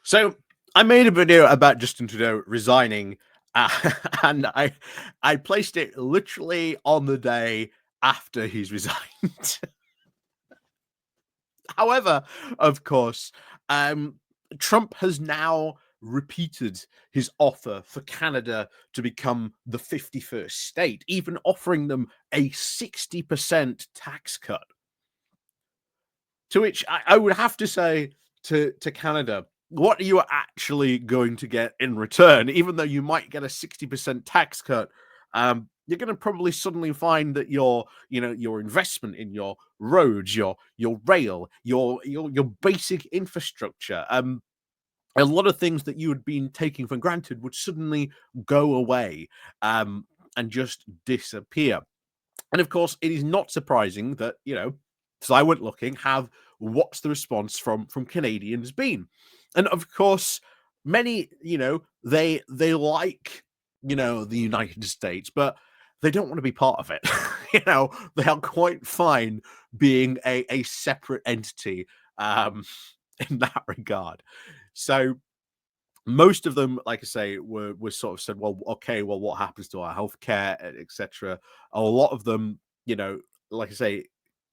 So I made a video about Justin Trudeau resigning, uh, and I placed it literally on the day after he's resigned. However, of course, um, Trump has now repeated his offer for Canada to become the 51st state, even offering them a 60% tax cut. To which I would have to say to Canada, what are you actually going to get in return? Even though you might get a 60% tax cut, you're going to probably suddenly find that your investment in your roads, your rail, your basic infrastructure, a lot of things that you had been taking for granted would suddenly go away and just disappear. And of course, it is not surprising that, so I went looking, have what's the response from Canadians been? And of course, many, they like, the United States, but they don't want to be part of it. They are quite fine being a separate entity in that regard. So most of them, like I say, were sort of said, well, okay, well, what happens to our healthcare, etc. A lot of them, like I say,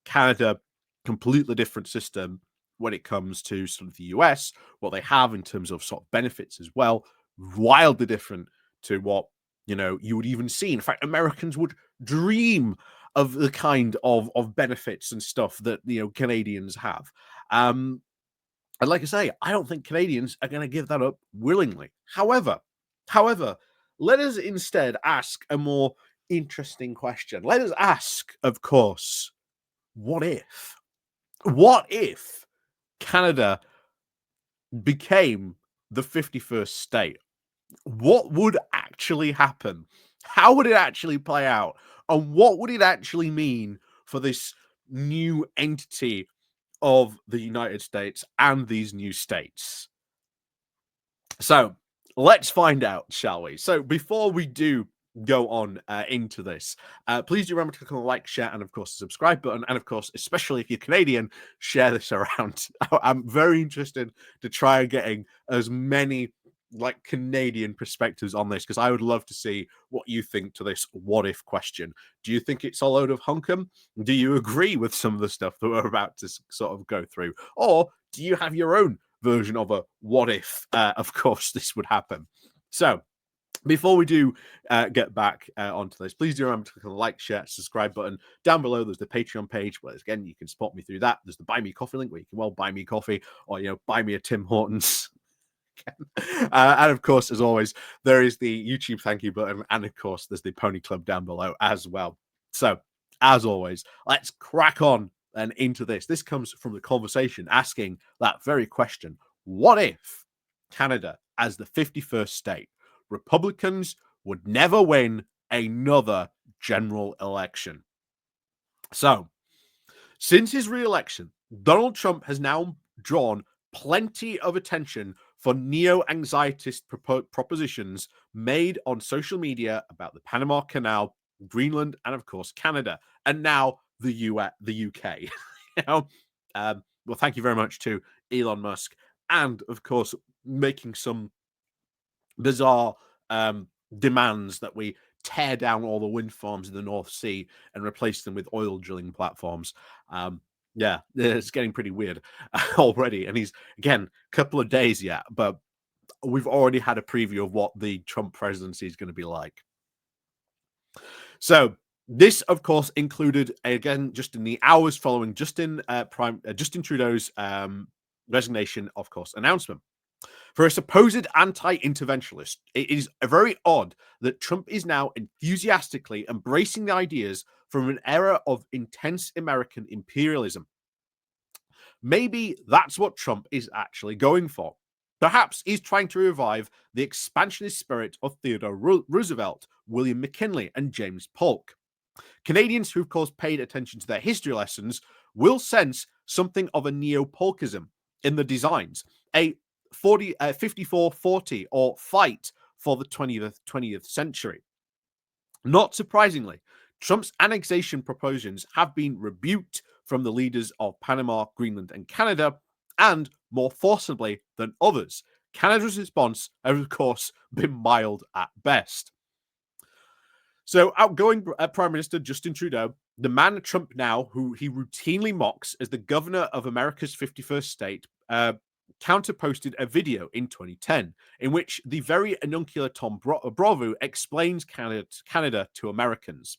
Canada, completely different system when it comes to sort of the US, what they have in terms of sort of benefits as well, wildly different to what you would even see. In fact, Americans would dream of the kind of benefits and stuff that Canadians have. And like I say, I don't think Canadians are going to give that up willingly. However, let us instead ask a more interesting question. Let us ask, of course, what if? What if Canada became the 51st state? What would actually happen? How would it actually play out? And what would it actually mean for this new entity of the United States and these new states? So let's find out, shall we? So before we do go on into this, please do remember to click on the like, share, and of course the subscribe button. And of course, especially if you're Canadian, share this around. I'm very interested to try getting as many like Canadian perspectives on this, because I would love to see what you think to this what if question. Do you think it's a load of hunkum? Do you agree with some of the stuff that we're about to sort of go through? Or do you have your own version of a what if, of course, this would happen? So before we do get back onto this, please do remember to click on the like, share, subscribe button. Down below, there's the Patreon page where, again, you can support me through that. There's the Buy Me Coffee link where you can, well, buy me coffee or, buy me a Tim Hortons. And of course, as always, there is the YouTube thank you button. And of course, there's the Pony Club down below as well. So, as always, let's crack on and into this. This comes from the conversation asking that very question: what if Canada, as the 51st state, Republicans would never win another general election? So, since his re-election, Donald Trump has now drawn plenty of attention for neo-anxietist propositions made on social media about the Panama Canal, Greenland, and of course Canada, and now the UK. Well, thank you very much to Elon Musk, and of course making some bizarre demands that we tear down all the wind farms in the North Sea and replace them with oil drilling platforms. Yeah, it's getting pretty weird already. And he's, again, a couple of days yet, but we've already had a preview of what the Trump presidency is going to be like. So this, of course, included, again, just in the hours following Justin Trudeau's resignation, of course, announcement. For a supposed anti-interventionist, it is very odd that Trump is now enthusiastically embracing the ideas from an era of intense American imperialism. Maybe that's what Trump is actually going for. Perhaps he's trying to revive the expansionist spirit of Theodore Roosevelt, William McKinley, and James Polk. Canadians who, of course, paid attention to their history lessons will sense something of a neo-Polkism in the designs, a 54-40 or fight for the 20th century. Not surprisingly, Trump's annexation propositions have been rebuked from the leaders of Panama, Greenland, and Canada, and more forcibly than others. Canada's response has, of course, been mild at best. So, outgoing Prime Minister Justin Trudeau, the man Trump now, who he routinely mocks as the governor of America's 51st state, counterposted a video in 2010 in which the very inuncular Tom Bravo explains Canada to Americans.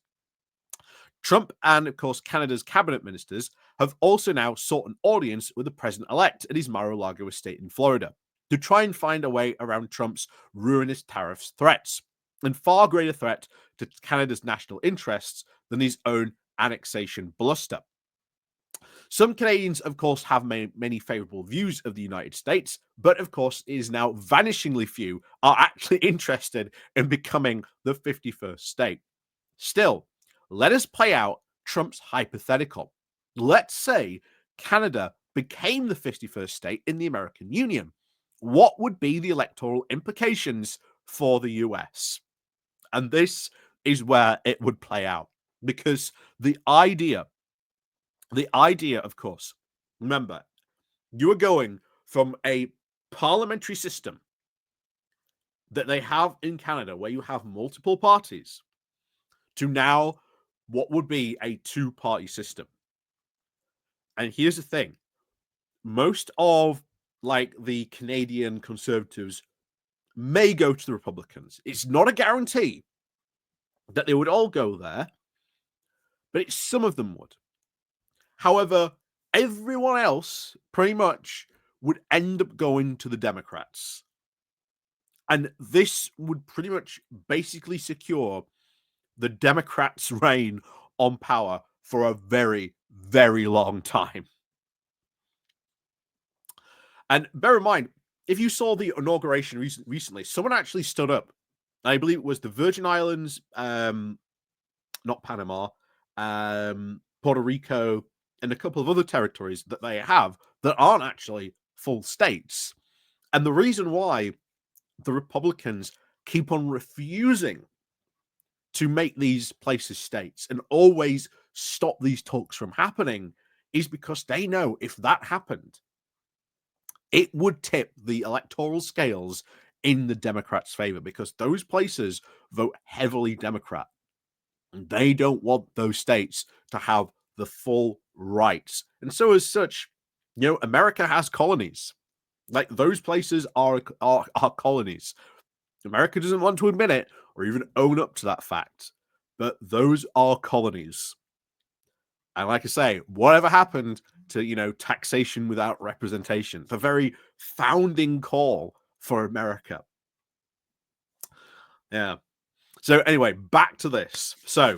Trump and, of course, Canada's cabinet ministers have also now sought an audience with the president-elect at his Mar-a-Lago estate in Florida to try and find a way around Trump's ruinous tariffs threats, and far greater threat to Canada's national interests than his own annexation bluster. Some Canadians, of course, have many favorable views of the United States, but of course, it is now vanishingly few are actually interested in becoming the 51st state. Still, let us play out Trump's hypothetical. Let's say Canada became the 51st state in the American Union. What would be the electoral implications for the US? And this is where it would play out, because the idea, of course, remember, you are going from a parliamentary system that they have in Canada, where you have multiple parties, to now what would be a two-party system. And here's the thing. Most of the Canadian Conservatives may go to the Republicans. It's not a guarantee that they would all go there, but some of them would. However, everyone else pretty much would end up going to the Democrats. And this would pretty much basically secure the Democrats' reign on power for a very, very long time. And bear in mind, if you saw the inauguration recently, someone actually stood up. I believe it was the Virgin Islands, not Panama, Puerto Rico, and a couple of other territories that they have that aren't actually full states. And the reason why the Republicans keep on refusing to make these places states and always stop these talks from happening is because they know if that happened, it would tip the electoral scales in the Democrats' favor, because those places vote heavily Democrat. And they don't want those states to have the full rights. And so as such, America has colonies. Like, those places are colonies. America doesn't want to admit it or even own up to that fact, but those are colonies. And like I say, whatever happened to, taxation without representation, the very founding call for America. Yeah. So anyway, back to this. So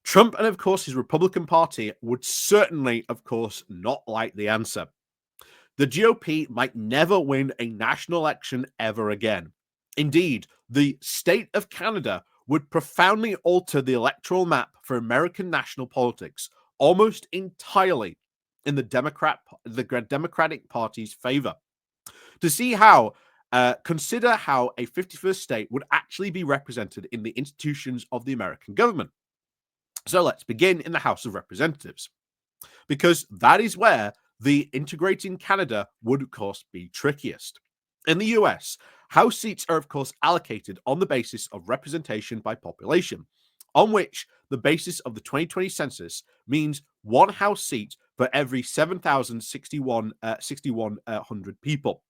Trump and, of course, his Republican Party would certainly, of course, not like the answer. The GOP might never win a national election ever again. Indeed, the state of Canada would profoundly alter the electoral map for American national politics almost entirely in the Democratic Party's favor. To see how, consider how a 51st state would actually be represented in the institutions of the American government. So let's begin in the House of Representatives, because that is where the integrating Canada would, of course, be trickiest. In the US, House seats are, of course, allocated on the basis of representation by population, on which the basis of the 2020 census means one House seat for every 7,061 people.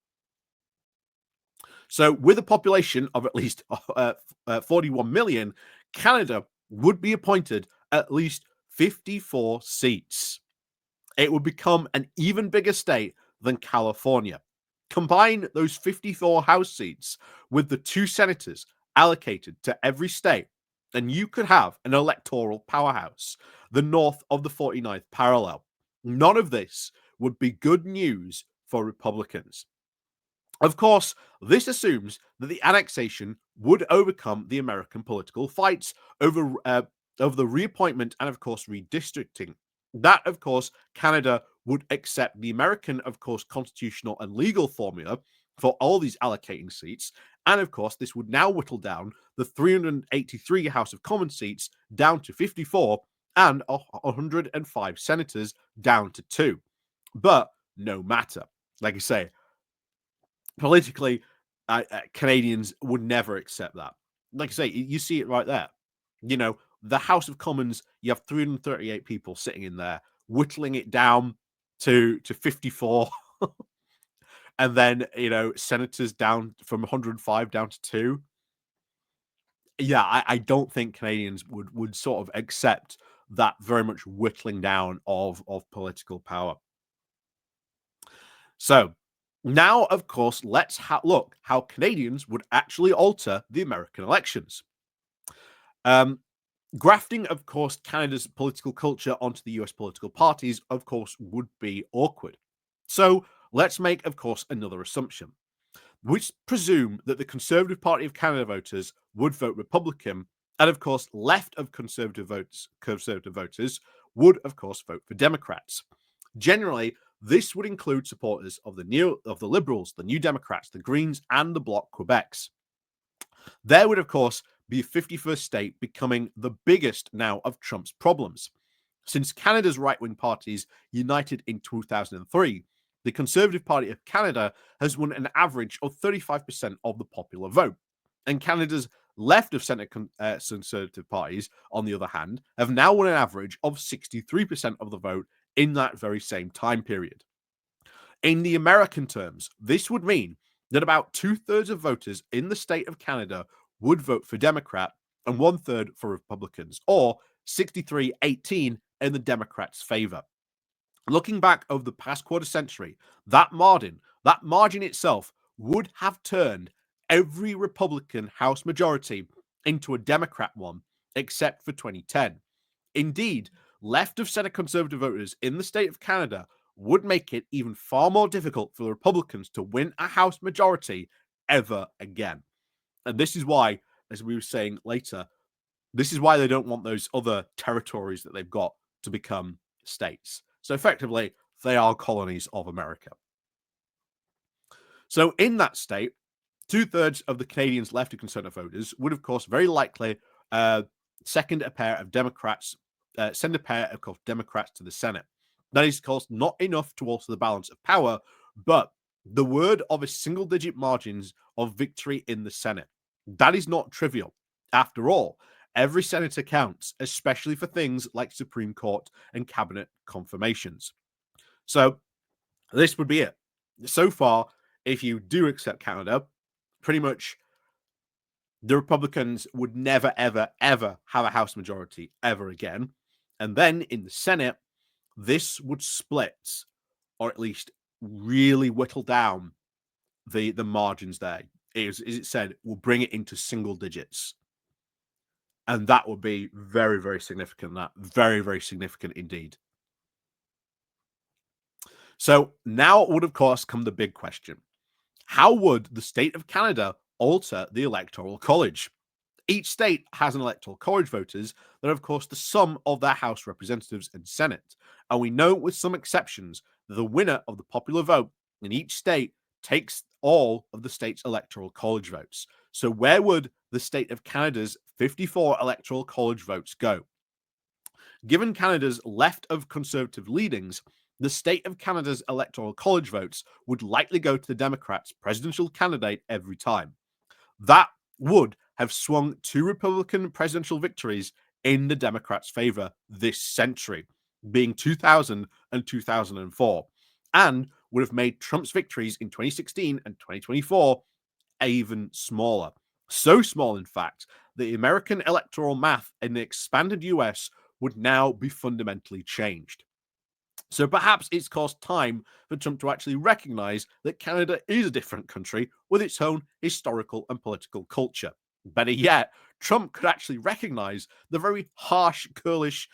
So with a population of at least 41 million, Canada would be appointed at least 54 seats. It would become an even bigger state than California. Combine those 54 House seats with the 2 senators allocated to every state, and you could have an electoral powerhouse, the north of the 49th parallel. None of this would be good news for Republicans. Of course, this assumes that the annexation would overcome the American political fights over the reappointment and, of course, redistricting. That, of course, Canada would accept the American, of course, constitutional and legal formula for all these allocating seats. And, of course, this would now whittle down the 383 House of Commons seats down to 54 and 105 senators down to 2. But no matter. Like I say, Politically, Canadians would never accept that. Like I say, you see it right there. You know, the House of Commons, you have 338 people sitting in there, whittling it down to 54, and then senators down from 105 down to 2. Yeah, I don't think Canadians would sort of accept that very much whittling down of political power. So now, of course, let's look how Canadians would actually alter the American elections. Um, Grafting, of course, Canada's political culture onto the US political parties, of course, would be awkward. So let's make, of course, another assumption, which presume that the Conservative Party of Canada voters would vote Republican, and of course, left of conservative voters would, of course, vote for Democrats. Generally, this would include supporters of the Liberals, the New Democrats, the Greens, and the Bloc Quebecs. There would, of course, be a 51st state becoming the biggest now of Trump's problems. Since Canada's right-wing parties united in 2003, the Conservative Party of Canada has won an average of 35% of the popular vote. And Canada's left of centre Conservative parties, on the other hand, have now won an average of 63% of the vote in that very same time period. In the American terms, this would mean that about 2/3 of voters in the state of Canada would vote for Democrat and 1/3 for Republicans, or 63-18 in the Democrats' favor. Looking back over the past quarter century, that margin itself would have turned every Republican House majority into a Democrat one, except for 2010. Indeed, left of center conservative voters in the state of Canada would make it even far more difficult for the Republicans to win a House majority ever again. And this is why, as we were saying later, this is why they don't want those other territories that they've got to become states. So effectively, they are colonies of America. So in that state, 2/3 of the Canadians' left of conservative voters would, of course, very likely uh, second a pair of Democrats, send a pair of course, Democrats to the Senate. That is, of course, not enough to alter the balance of power, but the word of a single-digit margins of victory in the Senate. That is not trivial. After all, every senator counts, especially for things like Supreme Court and cabinet confirmations. So this would be it. So far, if you do accept Canada, pretty much the Republicans would never, ever, ever have a House majority ever again. And then in the Senate, this would split, or at least really whittle down the margins there. As it said, will bring it into single digits. And that would be very, very significant. That very, very significant indeed. So now would, of course, come the big question. How would the state of Canada alter the Electoral College? Each state has an Electoral College voters that are, of course, the sum of their House representatives and Senate. And we know, with some exceptions, that the winner of the popular vote in each state takes all of the state's Electoral College votes. So, where would the state of Canada's 54 Electoral College votes go? Given Canada's left of conservative leadings, the state of Canada's Electoral College votes would likely go to the Democrats' presidential candidate every time. That would have swung two Republican presidential victories in the Democrats' favor this century, being 2000 and 2004, and would have made Trump's victories in 2016 and 2024 even smaller. So small, in fact, that the American electoral math in the expanded US would now be fundamentally changed. So perhaps it's cost time for Trump to actually recognize that Canada is a different country with its own historical and political culture. Better yet, Trump could actually recognize the very harsh, curlish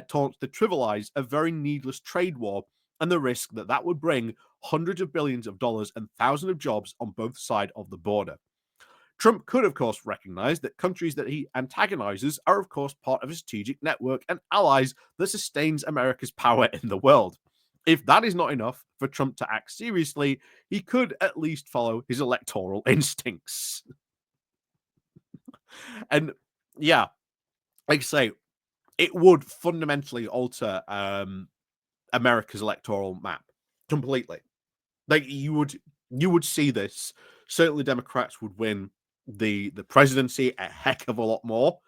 taunts to trivialize a very needless trade war and the risk that that would bring hundreds of billions of dollars and thousands of jobs on both sides of the border. Trump could, of course, recognize that countries that he antagonizes are, of course, part of a strategic network and allies that sustains America's power in the world. If that is not enough for Trump to act seriously, he could at least follow his electoral instincts. And yeah, like I say, it would fundamentally alter America's electoral map completely. Like you would You would see this. Certainly, Democrats would win the presidency a heck of a lot more.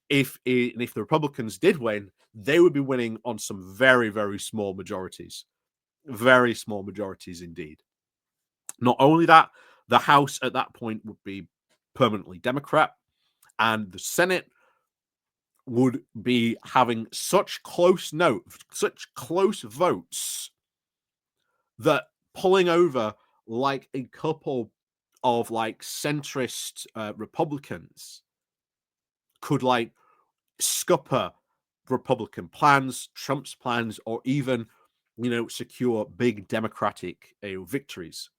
If the Republicans did win, they would be winning on some very, very small majorities. Very small majorities indeed. Not only that, the House at that point would be permanently Democrat, and the Senate would be having such close votes that pulling over like a couple of like centrist Republicans could like scupper Republican plans, Trump's plans, or even secure big Democratic victories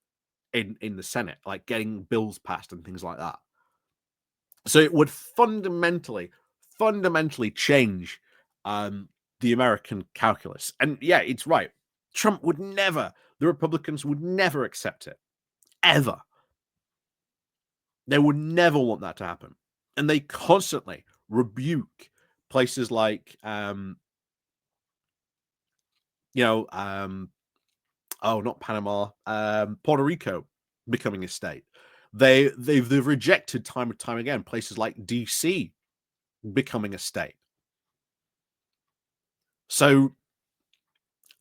in the Senate, like getting bills passed and things like that. So it would fundamentally change the American calculus. And yeah, it's right. Trump would never, the Republicans would never accept it, ever. They would never want that to happen. And they constantly rebuke places like, not Panama, Puerto Rico becoming a state. They've rejected time and time again places like DC becoming a state. So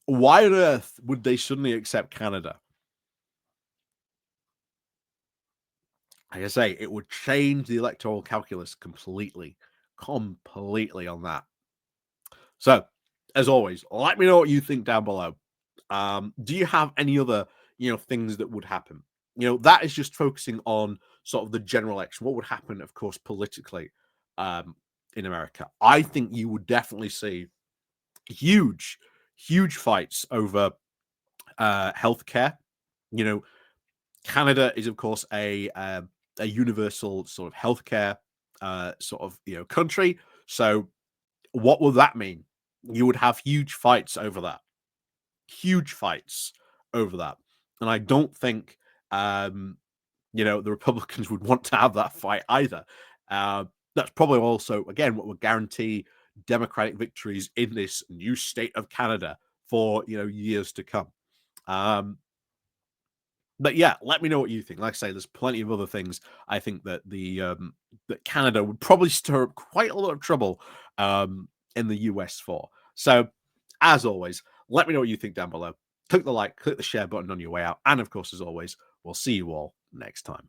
why on earth would they suddenly accept Canada? Like I say, it would change the electoral calculus completely on that. So, as always, let me know what you think down below. Do you have any other, things that would happen? That is just focusing on sort of the general election. What would happen, of course, politically in America? I think you would definitely see huge, huge fights over healthcare. You know, Canada is, of course, a universal sort of healthcare country. So, what will that mean? You would have huge fights over that. Huge fights over that, and I don't think the Republicans would want to have that fight either. That's probably also again what would guarantee Democratic victories in this new state of Canada for years to come. Um, but yeah, let me know what you think. Like I say, there's plenty of other things I think that that Canada would probably stir up quite a lot of trouble in the US for. So, as always, let me know what you think down below. Click the like, click the share button on your way out, and of course, as always, we'll see you all next time.